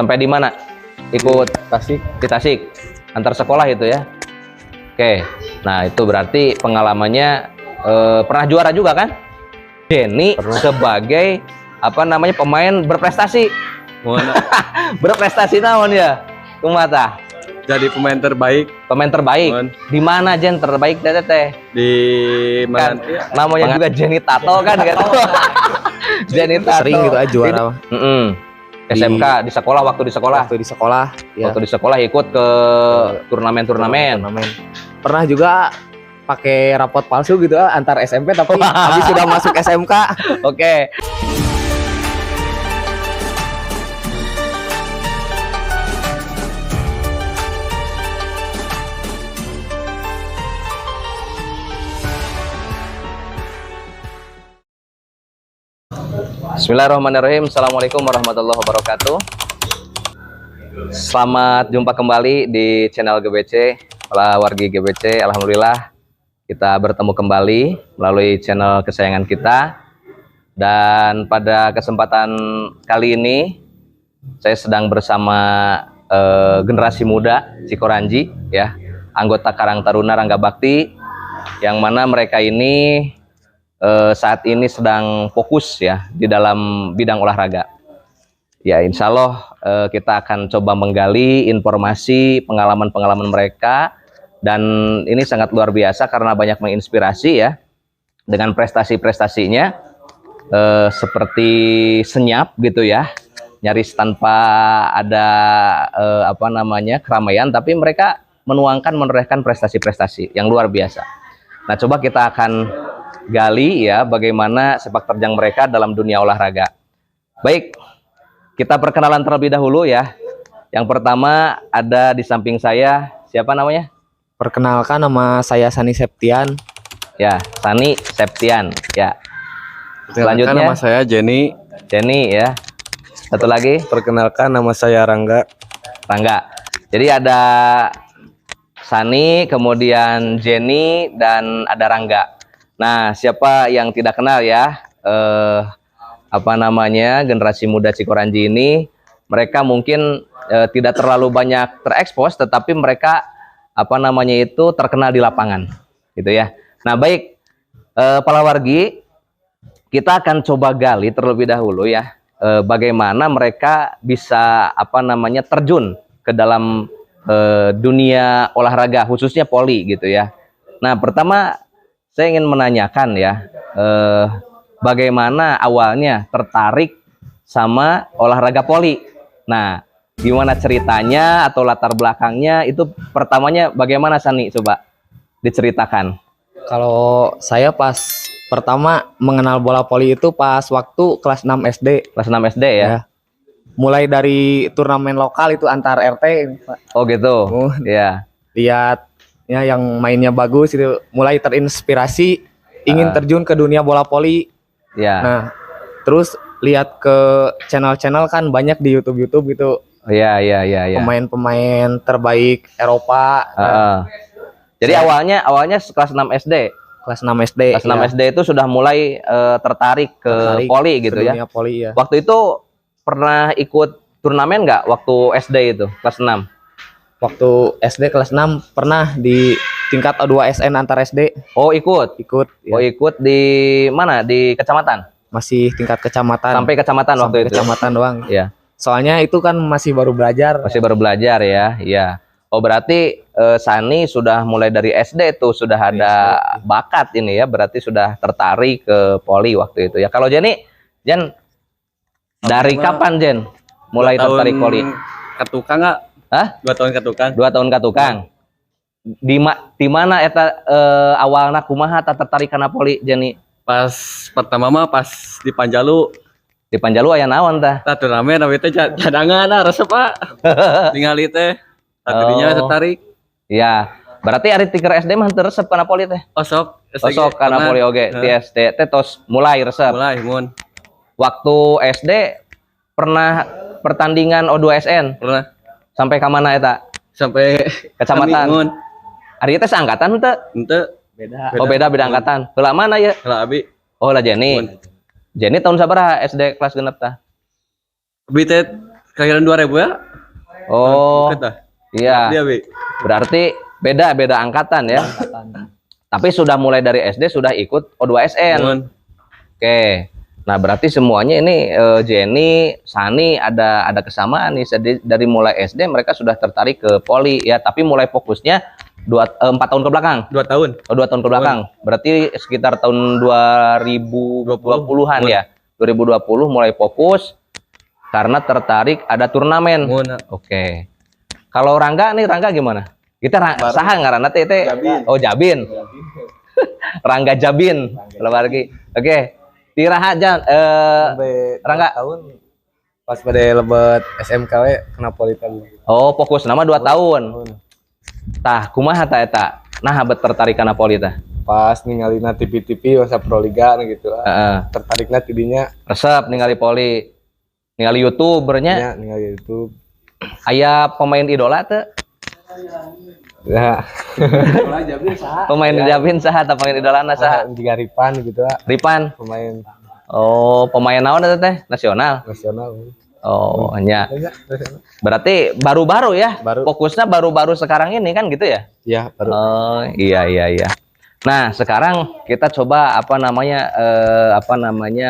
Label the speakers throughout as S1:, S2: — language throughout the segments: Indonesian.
S1: Sampai di mana? Ikut
S2: Tasik.
S1: di Tasik. Antar sekolah itu ya. Oke. Nah, itu berarti pengalamannya pernah juara juga kan? Jenny sebagai apa namanya pemain berprestasi. Berprestasi naon ya? Kumata.
S2: Jadi pemain terbaik.
S1: Pemain terbaik. Di mana Jen terbaik teh?
S2: Di mana?
S1: Kan, namanya juga Jenny Tato kan gitu. Jenny Tato.
S3: Sering gitu aja juara.
S1: SMK di sekolah waktu di sekolah.
S3: Ya.
S1: Waktu di sekolah ikut ke turnamen.
S3: Pernah juga pakai rapot palsu gitu antar SMP tapi habis sudah masuk SMK.
S1: Oke. Bismillahirrahmanirrahim. Assalamualaikum warahmatullahi wabarakatuh. Selamat jumpa kembali di channel GBC. Para wargi GBC, alhamdulillah kita bertemu kembali melalui channel kesayangan kita. Dan pada kesempatan kali ini saya sedang bersama generasi muda Cikoranji ya, anggota Karang Taruna Rangga Bakti, yang mana mereka ini saat ini sedang fokus ya di dalam bidang olahraga. Ya, insya Allah kita akan coba menggali informasi pengalaman-pengalaman mereka, dan ini sangat luar biasa karena banyak menginspirasi ya dengan prestasi-prestasinya, seperti senyap gitu ya, nyaris tanpa ada apa namanya keramaian, tapi mereka menorehkan prestasi-prestasi yang luar biasa. Nah, coba kita akan gali ya bagaimana sepak terjang mereka dalam dunia olahraga. Baik, kita perkenalan terlebih dahulu ya. Yang pertama ada di samping saya, siapa namanya?
S3: Perkenalkan, nama saya Sani Septian.
S1: Ya, Sani Septian ya. Selanjutnya
S2: nama saya Jenny.
S1: Jenny ya. Satu lagi,
S2: Perkenalkan, nama saya Rangga.
S1: Rangga. Jadi ada Sani, kemudian Jenny, dan ada Rangga. Nah, siapa yang tidak kenal ya, apa namanya, generasi muda Cikoranji ini, mereka mungkin tidak terlalu banyak terekspos, tetapi mereka apa namanya itu terkenal di lapangan, gitu ya. Nah, baik, para wargi, kita akan coba gali terlebih dahulu ya, bagaimana mereka bisa apa namanya terjun ke dalam dunia olahraga, khususnya poli gitu ya. Nah, pertama saya ingin menanyakan ya, bagaimana awalnya tertarik sama olahraga poli. Nah, gimana ceritanya atau latar belakangnya itu pertamanya bagaimana, Sani? Coba diceritakan.
S3: Kalau saya pas pertama mengenal bola voli itu pas waktu kelas 6 SD.
S1: Kelas 6 SD ya?
S3: Mulai dari turnamen lokal itu antar RT, Pak.
S1: Oh gitu. Iya.
S3: Lihat ya yang mainnya bagus itu, mulai terinspirasi ingin terjun ke dunia bola voli.
S1: Ya.
S3: Nah, terus lihat ke channel-channel kan banyak di YouTube gitu.
S1: Iya.
S3: Pemain-pemain terbaik Eropa.
S1: Jadi awalnya kelas 6 SD.
S3: Kelas 6 SD.
S1: Kelas 6 SD itu sudah mulai tertarik ke poli gitu ya.
S3: Poli, ya.
S1: Waktu itu pernah ikut turnamen nggak waktu SD itu kelas 6?
S3: Waktu SD kelas 6 pernah di tingkat O2 SN antar SD.
S1: Oh, ikut.
S3: Ya.
S1: Oh, ikut di mana? Di kecamatan?
S3: Masih tingkat kecamatan.
S1: Sampai kecamatan waktu itu.
S3: Kecamatan doang.
S1: Iya.
S3: Soalnya itu kan masih baru belajar.
S1: Masih baru belajar ya. Iya. Oh, berarti Sani sudah mulai dari SD tuh sudah ada bakat ini ya. Berarti sudah tertarik ke poli waktu itu ya. Kalau Jenny, Jen dari kapan Jen mulai tertarik poli?
S2: Ketukang nggak?
S1: Hah?
S2: 2 tahun ketukang.
S1: 2 tahun ketukang. Di mana eta awalna kumaha tertarik kana poli, Jenny?
S2: Pas pertama mah pas di Panjalu.
S1: Di Panjalu aya naon tah?
S2: Tah turnamen tapi teh cadangan resep Pak. Ningali teh. Tadinya tertarik.
S1: Iya. Berarti ari tiker SD mah teu resep kana poli teh.
S2: Osok
S1: Kana poli oge. Ti SD teh tos mulai resep.
S2: Mulai mun.
S1: Waktu SD pernah pertandingan O2SN.
S2: Pernah.
S1: Sampai ka mana eta?
S2: Sampai
S1: kecamatan. Ari teh seangkatan teu?
S2: Henteu.
S1: Oh, beda angkatan. Heula mana ya?
S2: Heula abi.
S1: Oh, lah Jenny. Jenny tahun sabaraha SD kelas genep tah?
S2: Abi teh Kelahiran 2000 ya?
S1: Oh,
S2: Deket dah.
S1: iya.
S2: Dia, Bi.
S1: Berarti beda angkatan ya. Tapi sudah mulai dari SD sudah ikut O2SN.
S2: Mun.
S1: Oke. Nah, berarti semuanya ini Jenny, Sani ada kesamaan nih. Dari mulai SD mereka sudah tertarik ke poli ya, tapi mulai fokusnya 4 tahun ke belakang.
S2: 2 tahun.
S1: Oh, 2 tahun ke belakang. Berarti sekitar tahun 2020-an ya. 2020 mulai fokus karena tertarik ada turnamen.
S2: Mun.
S1: Oke. Kalau Rangga gimana? Kita saha ngaranna teh teh. Oh, Jabin. Rangga Jabin. Kalau lagi. Oke. Tiraha Jan
S3: Sampai
S1: Rangga
S3: tahun pas pada lebet SMKW kena politan.
S1: Oh, fokus nama 2 tahun. Tah, kumaha tah eta? Nah, bet tertarik kana poli tah.
S3: Pas ningalina TV masa Proliga gitu.
S1: Heeh.
S3: Tertariknya tidinya
S1: Resep ningali poli. Ningali YouTubernya.
S3: ningali YouTube.
S1: Aya pemain idola teh?
S3: Ya,
S1: Pemain Jabin saha tah pemain idolana saha?
S3: juga Ripan gitu lah,
S1: Ripan.
S3: pemain
S1: Oh, pemain naon eta teh? Nasional.
S3: nasional.
S1: Oh, nya.
S3: Ya,
S1: Berarti baru-baru ya?
S3: Baru.
S1: Fokusnya baru-baru sekarang ini kan gitu ya?
S3: ya baru.
S1: Oh, iya. Nah, sekarang kita coba apa namanya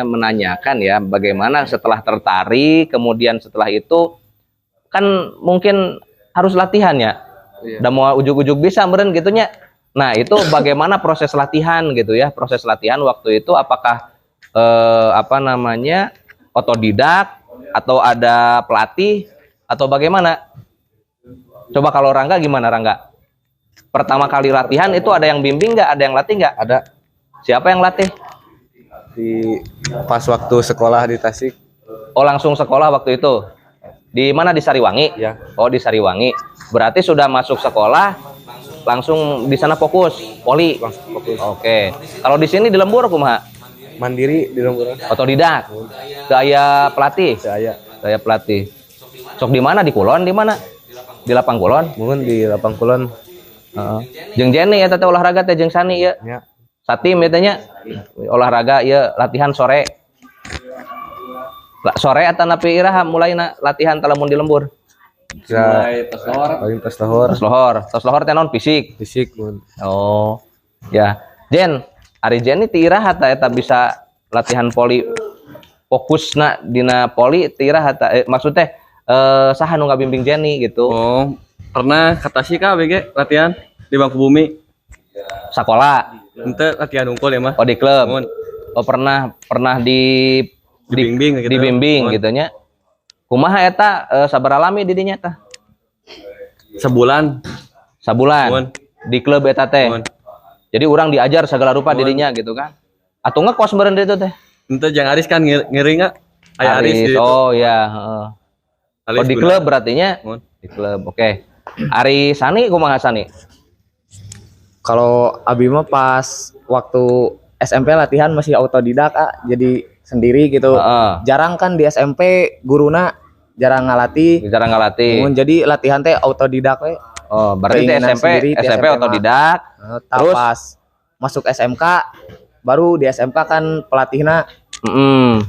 S1: menanyakan ya bagaimana setelah tertarik, kemudian setelah itu kan mungkin harus latihan ya. Udah mau ujuk-ujuk bisa meren gitunya. Nah, itu bagaimana proses latihan gitu ya? Proses latihan waktu itu apakah otodidak atau ada pelatih atau bagaimana? Coba kalau Rangga gimana Rangga? Pertama kali latihan itu ada yang bimbing nggak? Ada yang latih nggak?
S3: Ada
S1: Siapa yang latih?
S3: di pas waktu sekolah di Tasik.
S1: Oh, langsung sekolah waktu itu. Di mana, di Sariwangi?
S3: Ya.
S1: Oh, di Sariwangi. Berarti sudah masuk sekolah langsung di sana fokus poli.
S3: Langsung fokus.
S1: Oke. Kalau di sini di Lembur kumaha?
S3: Mandiri di Lembur.
S1: Otodidak. Daya pelatih.
S3: Saya
S1: Daya pelatih. Sok di mana? Di Kulon di mana? Di Lapang Kulon.
S3: mungkin di Lapang Kulon.
S1: Heeh. Jeung Jenny ya teh olahraga teh jeung Sani ya.
S3: Ya.
S1: Satim ya teh nya. Olahraga ya latihan sore. Sore atau napi iraha mulai latihan talamun di Lembur.
S3: Bisa
S2: tos lohor.
S3: paling tos lohor.
S1: Tos lohor teh naon fisik.
S3: Fisik mun.
S1: Oh. Ya. Jen, ari Jen ti iraha eta bisa latihan poli fokusna dina poli ti iraha maksud teh saha nu ngabimbing Jenny gitu.
S2: Oh, pernah ke Tasik kah BG latihan di Bangku Bumi?
S1: Sakola.
S2: Ente latihan unggul ya mah.
S1: Oh, di klub.
S2: Mun.
S1: Oh, pernah
S2: Dibimbing gitu.
S1: dibimbing gitu nya. Kumaha eta sabaraha lami di dinya tah?
S2: Sebulan.
S1: Sabulan.
S2: Mun.
S1: Di klub eta teh.
S2: Mun.
S1: Jadi orang diajar segala rupa
S2: Mun.
S1: dirinya gitu kan. Atau ngekos meureun itu teh?
S2: Ente jang Aris kan ngeri nggak? Aya Aris gitu.
S1: Oh ya, heeh. Oh, di klub berarti nya?
S2: Mun.
S1: Di klub. Oke. Ari Sani kumaha Sani?
S3: Kalau Abi mah pas waktu SMP latihan masih autodidak, jadi sendiri gitu.
S1: Heeh.
S3: Jarang kan di SMP guruna jarang ngalatih.
S1: Bicara ngalatih.
S3: Jadi latihan teh autodidak we.
S1: Oh, berarti di
S3: Keinginan
S1: SMP
S3: sendiri, di
S1: SMP
S3: SMP
S1: otodidak. Terus?
S3: Pas masuk SMK baru di SMK kan pelatihna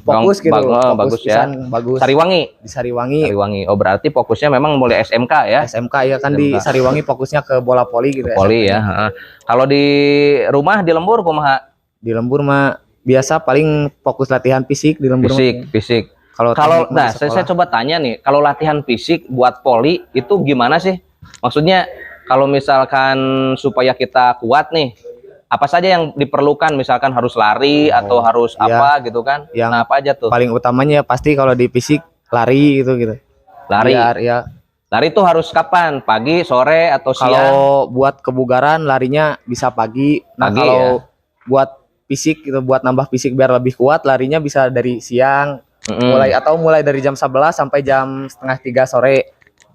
S3: fokus gitu.
S1: Bagus ya.
S3: pisan, bagus.
S1: Sariwangi.
S3: Di Sariwangi.
S1: Sariwangi. Oh, berarti fokusnya memang mulai SMK ya.
S3: SMK ya kan di
S1: SMK.
S3: Sariwangi fokusnya ke bola poli gitu.
S1: Poli
S3: SMK.
S1: ya. Heeh. Kalau di rumah di Lembur kumaha?
S3: Di Lembur mah biasa paling fokus latihan fisik di Lembur.
S1: Fisik.
S3: Kalau teknik mah di
S1: saya
S3: sekolah.
S1: coba tanya nih, kalau latihan fisik buat poli itu gimana sih? Maksudnya kalau misalkan supaya kita kuat nih, apa saja yang diperlukan? Misalkan harus lari atau harus
S3: iya.
S1: apa gitu kan?
S3: Yang
S1: Nah, apa aja tuh?
S3: paling utamanya ya pasti kalau di fisik lari gitu.
S1: Lari.
S3: Biar, ya.
S1: Lari itu harus kapan? Pagi, sore, atau siang?
S3: Kalau buat kebugaran larinya bisa pagi. Nah,
S1: Pagi,
S3: kalau
S1: ya.
S3: buat fisik gitu, buat nambah fisik biar lebih kuat, larinya bisa dari siang.
S1: Mm-mm.
S3: Mulai dari jam 11 sampai jam setengah 3 sore.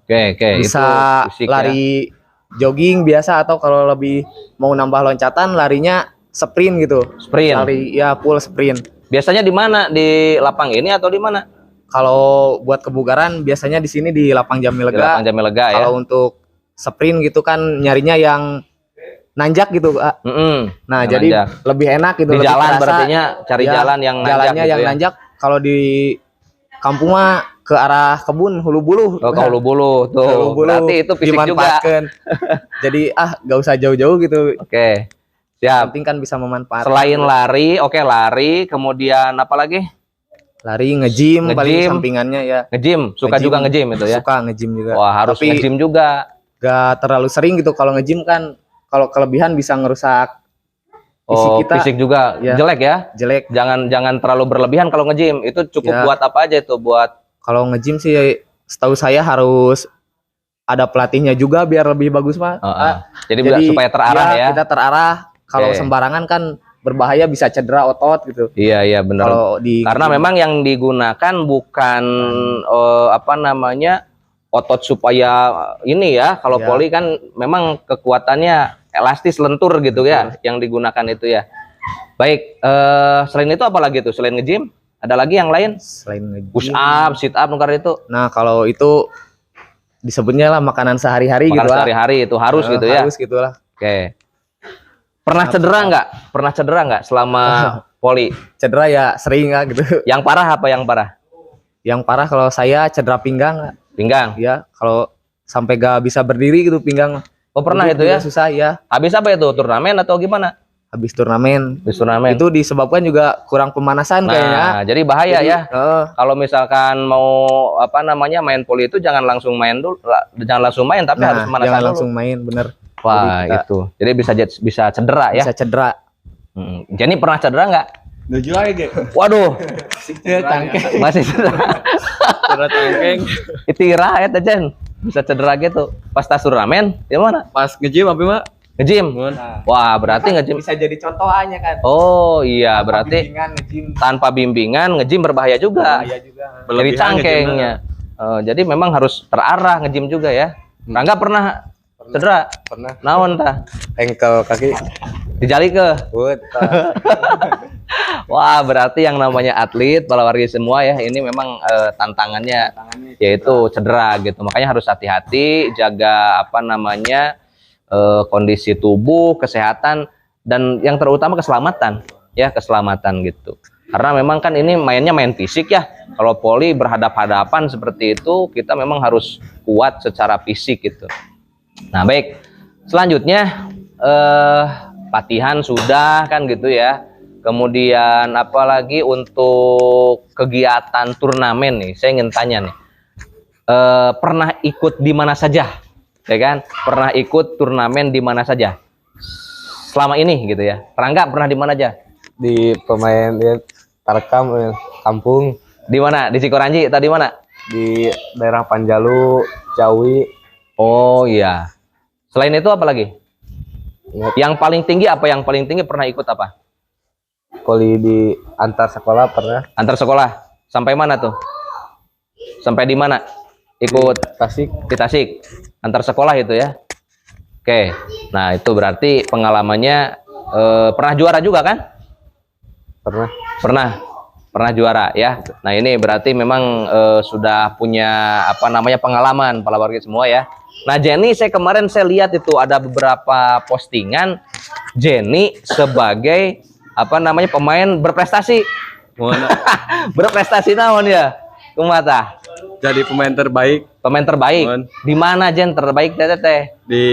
S1: Oke,
S3: Bisa
S1: itu fisik ya.
S3: lari jogging biasa, atau kalau lebih mau nambah loncatan larinya sprint gitu.
S1: Sprint.
S3: Lari ya full sprint.
S1: Biasanya di mana? Di lapang ini atau di mana?
S3: Kalau buat kebugaran biasanya di sini di Lapang Jamil
S1: Di
S3: Lega.
S1: lapang Jamelega ya.
S3: Kalau untuk sprint gitu kan nyarinya yang nanjak gitu, Kak. Nah,
S1: Yang
S3: jadi
S1: nanjak.
S3: lebih enak gitu.
S1: Di
S3: lebih
S1: jalan
S3: terasa.
S1: berartinya cari
S3: Ya,
S1: jalan yang nanjak
S3: jalannya
S1: gitu
S3: yang
S1: ya.
S3: nanjak. Kalau di kampung mah ke arah kebun Hulu Buluh.
S1: Oh, ke Hulu Buluh tuh.
S3: Hulu Buluh
S1: Berarti itu fisik juga.
S3: dimanfaatkan. Jadi gak usah jauh-jauh gitu.
S1: Oke.
S3: Yang
S1: Siap.
S3: penting kan bisa memanfaatkan.
S1: Selain lari, oke lari, kemudian apa lagi?
S3: Lari, nge-gym paling
S1: Nge-gym.
S3: sampingannya ya.
S1: Nge-gym, suka
S3: Nge-gym.
S1: juga nge-gym itu ya.
S3: Suka nge-gym juga.
S1: Wah, harus
S3: Tapi
S1: nge-gym juga.
S3: gak terlalu sering gitu. Kalau nge-gym kan kalau kelebihan bisa ngerusak fisik
S1: Oh,
S3: kita.
S1: fisik juga
S3: Ya.
S1: jelek ya.
S3: Jelek.
S1: Jangan terlalu berlebihan kalau nge-gym. Itu cukup
S3: Ya.
S1: buat apa aja itu? Buat
S3: Kalau nge-gym sih setahu saya harus ada pelatihnya juga biar lebih bagus, Pak.
S1: jadi biar supaya terarah ya.
S3: Kita terarah. Kalau
S1: Oke.
S3: sembarangan kan berbahaya, bisa cedera otot gitu.
S1: Iya, iya benar.
S3: Kalau di
S1: Karena memang yang digunakan bukan apa namanya otot supaya ini ya. Kalau
S3: Ya.
S1: poli kan memang kekuatannya elastis lentur gitu ya, yang digunakan itu ya. Baik, selain itu apa lagi tuh? Selain nge-gym, ada lagi yang lain?
S3: selain nge-gym.
S1: Push up, sit up, nukar itu.
S3: Nah, kalau itu disebutnya lah makanan sehari-hari gitu
S1: Makan
S3: lah.
S1: sehari-hari itu harus gitu ya.
S3: Harus gitu lah.
S1: Oke. Pernah cedera nggak? Pernah cedera nggak selama poli?
S3: Cedera ya sering lah gitu.
S1: Yang parah apa yang parah?
S3: Yang parah kalau saya cedera pinggang lah.
S1: Pinggang.
S3: Ya, kalau sampai gak bisa berdiri gitu pinggang.
S1: Oh pernah
S3: Duduk
S1: itu ya?
S3: juga susah ya.
S1: Habis apa itu? Turnamen atau gimana?
S3: Habis turnamen.
S1: Habis turnamen.
S3: Itu disebabkan juga kurang pemanasan kayaknya.
S1: Nah, jadi bahaya
S3: Jadi,
S1: ya. Kalau misalkan mau apa namanya main poli itu jangan langsung main dulu, jangan langsung main tapi harus pemanasan
S3: jangan
S1: dulu.
S3: langsung main, bener.
S1: Wah,
S3: Jadi kita
S1: itu. Jadi bisa cedera ya.
S3: bisa cedera.
S1: Jenny pernah cedera nggak?
S2: Nuju lagi.
S1: Waduh,
S3: Cangkeng.
S1: masih cedera.
S2: Cedera cangkeng.
S1: Itira ya teh Jen. Bisa cedera gitu. Pas tas turnamen, gimana?
S2: Pas nge-gym apa mah?
S1: Nge-gym.
S2: Mun.
S1: Wah, berarti nge-gym.
S3: Bisa jadi contohannya kan.
S1: Oh iya, berarti
S3: Bimbingan nge-gym
S1: tanpa bimbingan nge-gym berbahaya juga.
S3: bahaya juga.
S1: Jadi
S2: Berlebihan
S1: cangkengnya. Jadi memang harus terarah nge-gym juga ya. Rangga pernah cedera?
S3: Pernah.
S1: Naon tah?
S3: Engkel kaki.
S1: Dijali ke.
S3: Buat.
S1: Wah, berarti yang namanya atlet, para warga semua ya, ini memang tantangannya yaitu cedera gitu. Makanya harus hati-hati, jaga apa namanya kondisi tubuh, kesehatan, dan yang terutama keselamatan ya, keselamatan gitu. Karena memang kan ini mainnya main fisik ya. Kalau poli berhadap-hadapan seperti itu, kita memang harus kuat secara fisik gitu. Nah, baik. Selanjutnya latihan sudah kan gitu ya. Kemudian apalagi untuk kegiatan turnamen nih, saya ingin tanya nih, pernah ikut di mana saja, ya kan? Pernah ikut turnamen di mana saja selama ini gitu ya? Rangga pernah di mana aja?
S3: Di pemain ya, Tarkam kampung
S1: Di mana? Di Cikoranji atau di mana?
S3: di daerah Panjalu, Jawi.
S1: Oh iya. Selain itu apa lagi? Yang paling tinggi apa? Yang paling tinggi pernah ikut apa?
S3: Poli di antar sekolah pernah.
S1: Antar sekolah. Sampai mana tuh? Sampai di mana? Ikut
S3: Tasik.
S1: di Tasik. Antar sekolah itu ya. Oke. Nah, itu berarti pengalamannya pernah juara juga kan?
S3: Pernah.
S1: Pernah juara ya. Nah, ini berarti memang sudah punya apa namanya pengalaman para warga semua ya. Nah, Jenny kemarin saya lihat itu ada beberapa postingan Jenny sebagai apa namanya pemain berprestasi.
S2: Mun.
S1: Berprestasi naon ya? Kumaha?
S2: Jadi pemain terbaik
S1: Pemain terbaik.
S2: Mun.
S1: Di mana Jen terbaik teh?
S2: di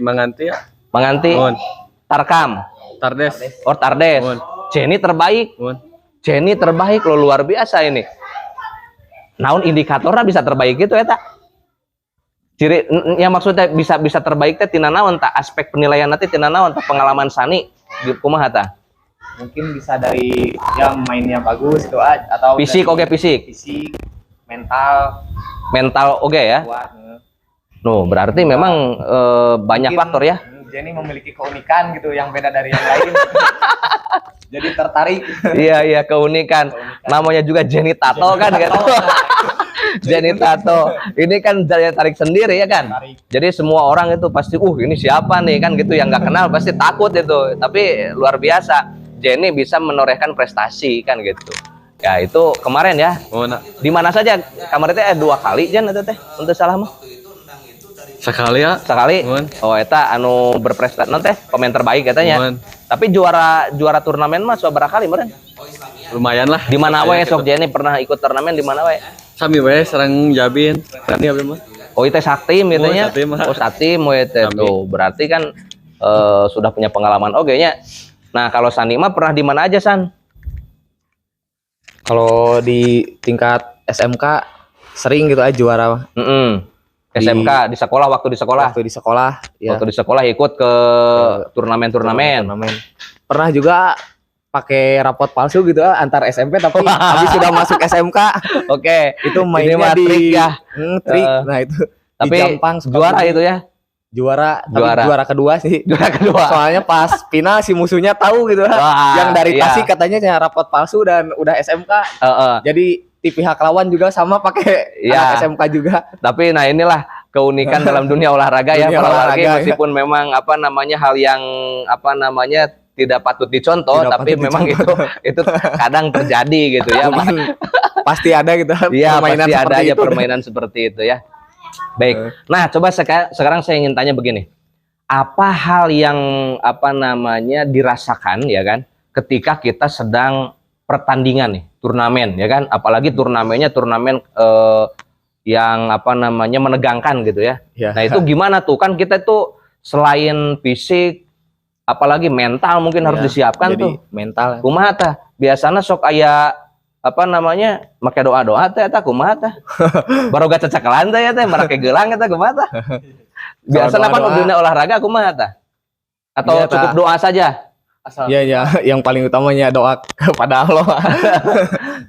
S2: Manganti ya.
S1: Menganti
S2: Mun.
S1: Tarkam.
S2: Tardes.
S1: Or Tardes.
S2: Mun.
S1: Jenny terbaik.
S2: Mun.
S1: Jenny terbaik lo luar biasa ini. Naon indikatornya bisa terbaik gitu ya tak? Ciri yang maksudnya bisa terbaik teh tina naon tak? Aspek penilaian nanti tina naon tak? Pengalaman sani kumaha tah?
S3: Mungkin bisa dari ya mainnya bagus itu atau
S1: Fisik
S3: dari
S1: oke fisik.
S3: fisik, mental
S1: Mental oke ya.
S3: kuat.
S1: No, berarti memang banyak
S3: Mungkin
S1: faktor ya.
S3: Jenny memiliki keunikan gitu yang beda dari yang lain. Jadi tertarik.
S1: Iya keunikan. Namanya juga Jenny Tato kan gitu. Jenny Tato. Ini kan daya tarik sendiri ya kan.
S3: Tarik.
S1: Jadi semua orang itu pasti ini siapa nih kan gitu yang nggak kenal pasti takut itu. Tapi luar biasa. Jenny bisa menorehkan prestasi kan gitu. Ya itu kemarin ya.
S2: Mun.
S1: Di mana saja? Kemarin teh 2 kali Jen itu teh. Untuk salah mah.
S2: Sekali ya.
S1: Sekali.
S2: Mun.
S1: Oh eta anu berprestasi teh pemain terbaik katanya.
S2: Mun.
S1: Tapi juara turnamen mah sudah berapa kali meren?
S2: Lumayan lah.
S1: Di mana wae
S2: Kayak
S1: sok
S2: gitu.
S1: Jenny pernah ikut turnamen di mana wae?
S2: Sami we serang Jabin. Tadi abi mah.
S1: Oh itu Saktim gitu nya.
S2: Saktim, mah.
S1: Oh Saktim itu tuh. Berarti kan sudah punya pengalaman oke nya. Nah, kalau Sani mah pernah di mana aja, San?
S3: Kalau di tingkat SMK sering gitu aja juara.
S1: SMK di sekolah, waktu di sekolah.
S3: Waktu di sekolah ya.
S1: Waktu di sekolah ikut ke turnamen-turnamen.
S3: Pernah juga pakai rapot palsu gitu antar SMP tapi habis sudah masuk SMK.
S1: Oke.
S3: Itu
S1: Ini
S3: mainnya
S1: mah
S3: di
S1: trik ya.
S3: Trik. Nah itu
S1: Tapi
S3: di Jampang
S1: juara itu ya.
S3: Juara, tapi
S1: Juara.
S3: juara kedua sih.
S1: Juara kedua.
S3: Soalnya pas final si musuhnya tahu gitu.
S1: Wah,
S3: Yang dari
S1: iya.
S3: Tasik katanya rapot palsu dan udah SMK. Jadi di pihak lawan juga sama pakai
S1: Iya.
S3: anak SMK juga.
S1: Tapi nah inilah keunikan dalam dunia olahraga ya
S3: Dunia
S1: para
S3: olahraga,
S1: wargi,
S3: ya.
S1: meskipun memang apa namanya hal yang apa namanya tidak patut dicontoh,
S3: Tidak
S1: tapi
S3: patut
S1: memang
S3: dicontoh.
S1: itu kadang terjadi gitu ya.
S3: Mungkin pasti ada gitu.
S1: Iya,
S3: permainan
S1: pasti ada
S3: seperti
S1: aja
S3: itu.
S1: permainan seperti itu ya. Baik. Nah, coba sekarang saya ingin tanya begini. Apa hal yang apa namanya dirasakan ya kan ketika kita sedang pertandingan nih, turnamen ya kan, apalagi turnamennya turnamen yang apa namanya menegangkan gitu ya.
S3: Ya.
S1: Nah, itu gimana tuh? Kan kita tuh selain fisik apalagi mental mungkin harus
S3: Ya,
S1: disiapkan
S3: jadi
S1: tuh.
S3: mental.
S1: Kumaha tah? Biasana sok aya apa namanya make doa-doa teh eta kumaha tah? Baroga cecekelan teh ya teh marake geulang eta kumaha tah? Biasana kan
S3: doa-doa.
S1: dunia olahraga kumaha tah? Atau
S3: Iya,
S1: cukup
S3: tah.
S1: doa saja?
S3: Iya ya, yang paling utamanya doa kepada Allah.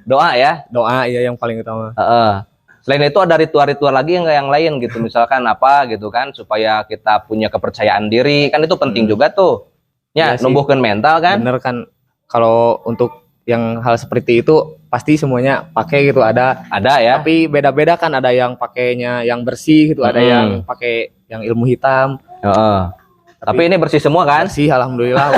S1: Doa ya.
S3: Doa ya yang paling utama.
S1: Heeh. Selain itu ada ritual-ritual lagi yang lain gitu, misalkan apa gitu kan supaya kita punya kepercayaan diri, kan itu penting juga tuh. Ya,
S3: Iya sih.
S1: numbuhkan mental kan?
S3: Bener kan kalau untuk yang hal seperti itu pasti semuanya pakai gitu ada.
S1: Ada ya.
S3: Tapi beda-beda kan ada yang pakainya yang bersih gitu, ada yang pakai yang ilmu hitam.
S1: Heeh. Tapi ini bersih semua kan?
S3: Bersih alhamdulillah.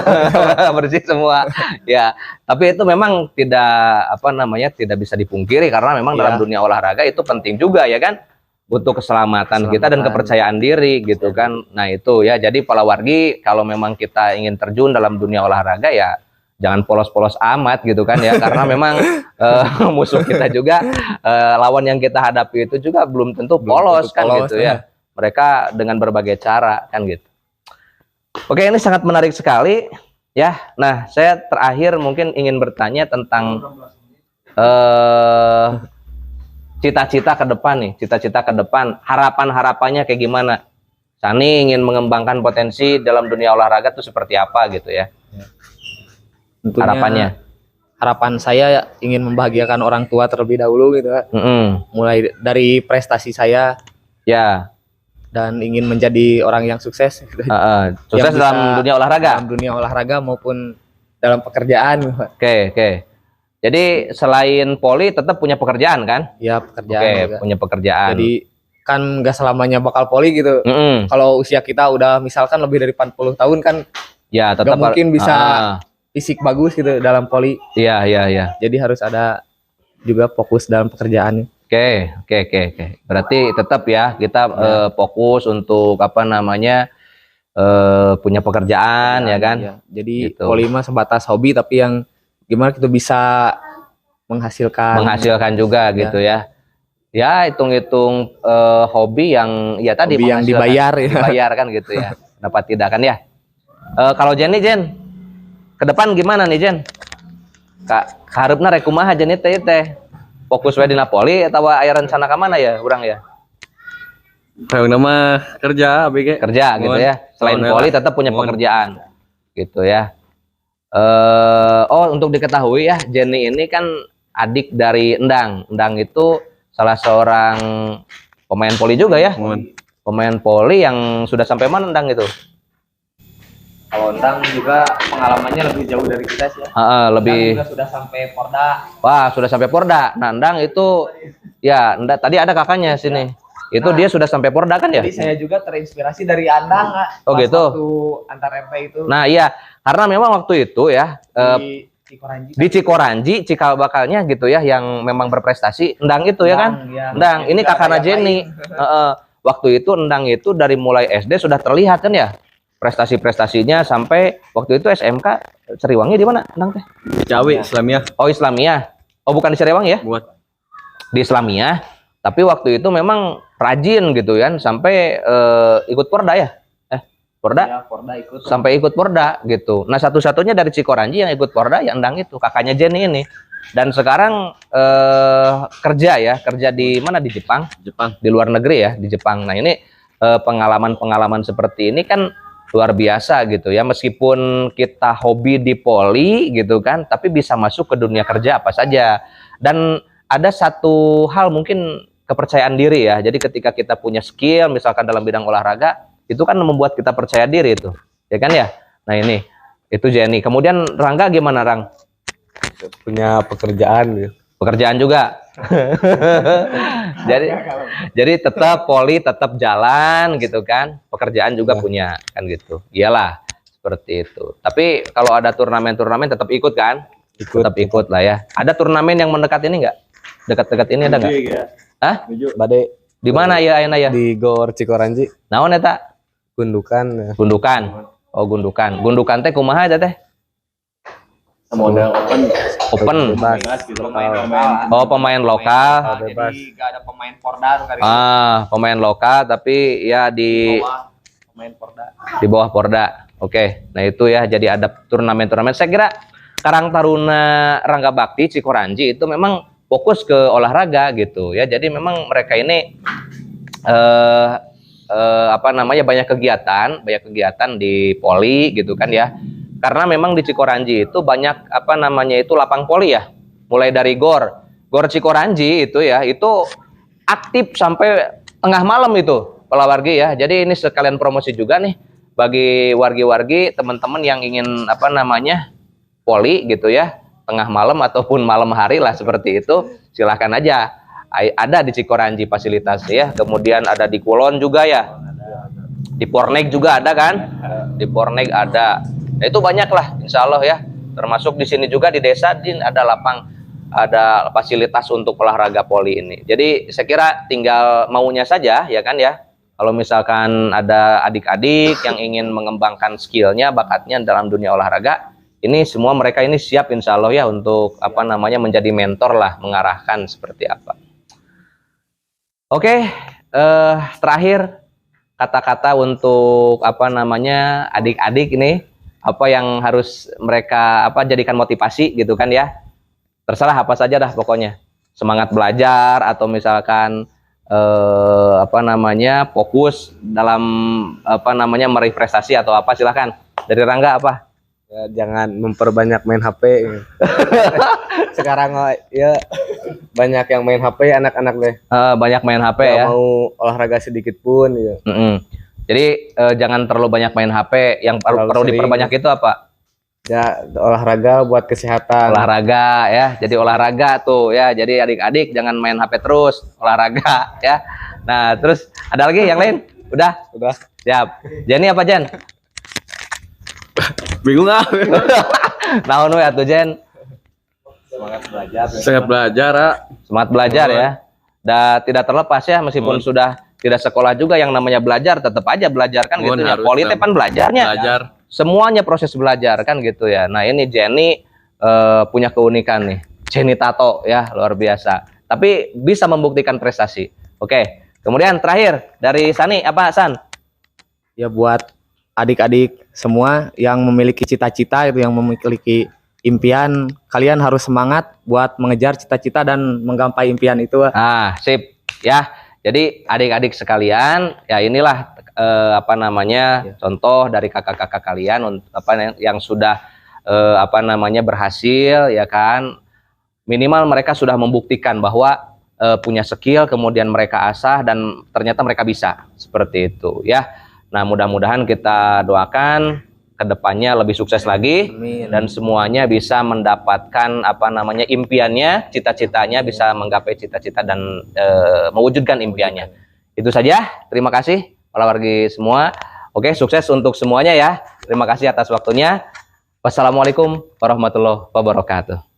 S1: Bersih semua. Ya, tapi itu memang tidak apa namanya tidak bisa dipungkiri karena memang dalam
S3: Iya.
S1: dunia olahraga itu penting juga ya kan untuk keselamatan kita dan kepercayaan diri gitu kan. Nah, itu ya. Jadi para wargi kalau memang kita ingin terjun dalam dunia olahraga ya jangan polos-polos amat gitu kan ya karena memang musuh kita juga lawan yang kita hadapi itu juga belum tentu polos kan gitu ya. Mereka dengan berbagai cara kan gitu. Oke, ini sangat menarik sekali ya. Nah, saya terakhir mungkin ingin bertanya tentang cita-cita ke depan nih, cita-cita ke depan, harapan-harapannya kayak gimana? Sani ingin mengembangkan potensi dalam dunia olahraga itu seperti apa gitu ya?
S3: Tentunya
S1: Harapannya.
S3: harapan saya ingin membahagiakan orang tua terlebih dahulu gitu. Mulai dari prestasi saya
S1: Ya,
S3: dan ingin menjadi orang yang sukses gitu.
S1: sukses
S3: Yang
S1: dalam
S3: bisa
S1: dunia olahraga.
S3: dalam dunia olahraga maupun dalam pekerjaan.
S1: Oke. Jadi selain poli tetap punya pekerjaan kan?
S3: Ya pekerjaan
S1: Oke,
S3: juga.
S1: punya pekerjaan.
S3: Jadi kan nggak selamanya bakal poli gitu. Kalau usia kita udah misalkan lebih dari 40 tahun kan
S1: Ya, tetap
S3: nggak mungkin bisa fisik bagus gitu dalam poli.
S1: Iya.
S3: Jadi harus ada juga fokus dalam pekerjaan.
S1: Oke. Berarti tetap ya kita fokus untuk apa namanya punya pekerjaan ya kan?
S3: Ya. Jadi
S1: Gitu.
S3: poli mah sebatas hobi tapi yang gimana kita bisa menghasilkan
S1: juga gitu ya. Ya hitung-hitung hobi yang ya tadi
S3: hobi yang
S1: menghasilkan,
S3: dibayar ya.
S1: dibayar kan gitu ya. Dapat tidak kan ya? Kalau Jen ke depan gimana nih Jen? Kak harupna rek kumaha Jen teh fokus we dina poli atau aya rencana ka mana ya urang ya?
S2: Kayak nama kerja ABG.
S1: Kerja gitu ya. Selain
S2: Mohon
S1: poli
S2: ya.
S1: tetap punya
S2: Mohon.
S1: pekerjaan. Gitu ya. Untuk diketahui ya, Jenny ini kan adik dari Endang. Endang itu salah seorang pemain poli juga ya.
S2: Mohon.
S1: Pemain poli yang sudah sampai mana Endang itu?
S3: Kalau Endang juga pengalamannya lebih jauh dari kita sih ya.
S1: Lebih
S3: Endang juga sudah sampai Porda.
S1: wah, sudah sampai Porda. Nah, Endang itu ya, tadi ada kakaknya sini. Itu dia sudah sampai Porda kan ya?
S3: Jadi saya juga terinspirasi dari Andang Kak.
S1: Oh,
S3: Pas
S1: gitu.
S3: Waktu antar MP itu
S1: Nah, iya, karena memang waktu itu ya
S3: di Cikoranji.
S1: di Cikoranji, cikal bakalnya gitu ya, yang memang berprestasi, Endang itu ya kan?
S3: Ya.
S1: Endang, ini
S3: Juga ada
S1: kakaknya
S3: yang
S1: Jenny.
S3: lain.
S1: Waktu itu Endang itu dari mulai SD sudah terlihat kan ya prestasi-prestasinya sampai waktu itu SMK Seriwangi di mana Endang teh?
S2: Cawi Islamiyah
S1: Oh Islamiyah. Oh bukan di Seriwangi ya?
S2: buat
S1: di Islamiyah, tapi waktu itu memang rajin gitu kan, sampai ikut Porda ya, Porda,
S3: Ya, Porda ikut.
S1: sampai ikut Porda gitu. Nah satu-satunya dari Cikoranji yang ikut Porda ya Endang itu, kakaknya Jenny ini. Dan sekarang kerja di mana, di Jepang, di luar negeri ya, di Jepang. Nah ini pengalaman-pengalaman seperti ini kan luar biasa gitu ya, meskipun kita hobi di poli gitu kan, tapi bisa masuk ke dunia kerja apa saja. Dan ada satu hal mungkin kepercayaan diri ya, jadi ketika kita punya skill misalkan dalam bidang olahraga, itu kan membuat kita percaya diri itu, ya kan ya. Nah ini, itu Jenny. Kemudian Rangga gimana, Rang?
S4: Punya pekerjaan gitu.
S1: Pekerjaan juga. jadi tetap poli, tetap jalan gitu kan. Pekerjaan juga punya kan gitu. Iyalah, seperti itu. Tapi kalau ada turnamen-turnamen tetap ikut kan? Tetap ikut lah ya. Ada turnamen yang mendekat ini enggak? Dekat-dekat ini ada enggak? Hah?
S4: Bade
S1: Di mana ya Aina ya?
S4: di Gor Cikoranji,
S1: Naon eta?
S4: Gundukan ya.
S1: Gundukan. Oh, Gundukan. Gundukan teh kumaha eta teh?
S2: Modal
S1: Open.
S4: Bebas.
S1: Oh, pemain lokal.
S4: Bebas.
S3: Jadi gak ada pemain Porda tuh kali.
S1: Pemain lokal tapi ya di
S3: Pemain Porda.
S1: bawah Porda. Oke. Nah, itu ya, jadi ada turnamen-turnamen. Saya kira Karang Taruna Rangga Bakti Cikoranji itu memang fokus ke olahraga gitu ya. Jadi memang mereka ini banyak kegiatan di poli gitu kan ya. Karena memang di Cikoranji itu banyak lapang poli ya. Mulai dari Gor Cikoranji itu ya, itu aktif sampai tengah malam itu wargi ya. Jadi ini sekalian promosi juga nih bagi wargi-wargi teman-teman yang ingin poli gitu ya, tengah malam ataupun malam hari lah seperti itu, silahkan aja. Ada di Cikoranji fasilitasnya ya. Kemudian ada di Kulon juga ya. Di Porneg juga ada kan? Di Porneg ada. Nah, itu banyak lah, insya Allah ya. Termasuk di sini juga di desa ada fasilitas untuk olahraga poli ini. Jadi saya kira tinggal maunya saja ya kan ya. Kalau misalkan ada adik-adik yang ingin mengembangkan skillnya, bakatnya dalam dunia olahraga, ini semua mereka ini siap insya Allah ya untuk menjadi mentor lah, mengarahkan seperti apa. Oke, terakhir kata-kata untuk adik-adik ini, apa yang harus mereka jadikan motivasi gitu kan ya. Terserah apa saja dah pokoknya. Semangat belajar atau misalkan fokus dalam meraih prestasi atau apa, silahkan. Dari Rangga apa?
S4: Ya, jangan memperbanyak main HP. Sekarang ya banyak yang main HP anak-anak deh.
S1: Banyak main HP
S4: Gak
S1: ya.
S4: mau olahraga sedikit pun ya.
S1: Jadi jangan terlalu banyak main HP. Yang perlu diperbanyak itu apa?
S4: Ya, olahraga buat kesehatan.
S1: Olahraga ya. Jadi olahraga tuh ya. Jadi adik-adik jangan main HP terus, olahraga ya. Nah, terus ada lagi yang lain? Udah? Siap. Jenny apa Jen?
S2: Bingung ah.
S1: Naon we atuh Jen?
S2: Sangat belajar,
S1: Semangat belajar ya. Dan tidak terlepas ya, meskipun sudah tidak sekolah juga, yang namanya belajar tetap aja belajar kan gitu ya. Politik kan belajarnya. Semuanya proses belajar kan gitu ya. Nah, ini Jenny punya keunikan nih. Jenny tato ya, luar biasa. Tapi bisa membuktikan prestasi. Oke. Kemudian terakhir dari Sani apa San?
S3: Ya buat adik-adik semua yang memiliki cita-cita, itu yang memiliki impian, kalian harus semangat buat mengejar cita-cita dan menggapai impian itu.
S1: Sip ya. Jadi adik-adik sekalian, ya inilah contoh dari kakak-kakak kalian yang sudah berhasil ya kan. Minimal mereka sudah membuktikan bahwa punya skill, kemudian mereka asah dan ternyata mereka bisa seperti itu ya. Nah, mudah-mudahan kita doakan kedepannya lebih sukses lagi. Amin. Dan semuanya bisa mendapatkan impiannya, cita-citanya, bisa menggapai cita-cita dan mewujudkan impiannya. Itu saja. Terima kasih para wargi semua. Oke, sukses untuk semuanya ya. Terima kasih atas waktunya. Wassalamualaikum warahmatullahi wabarakatuh.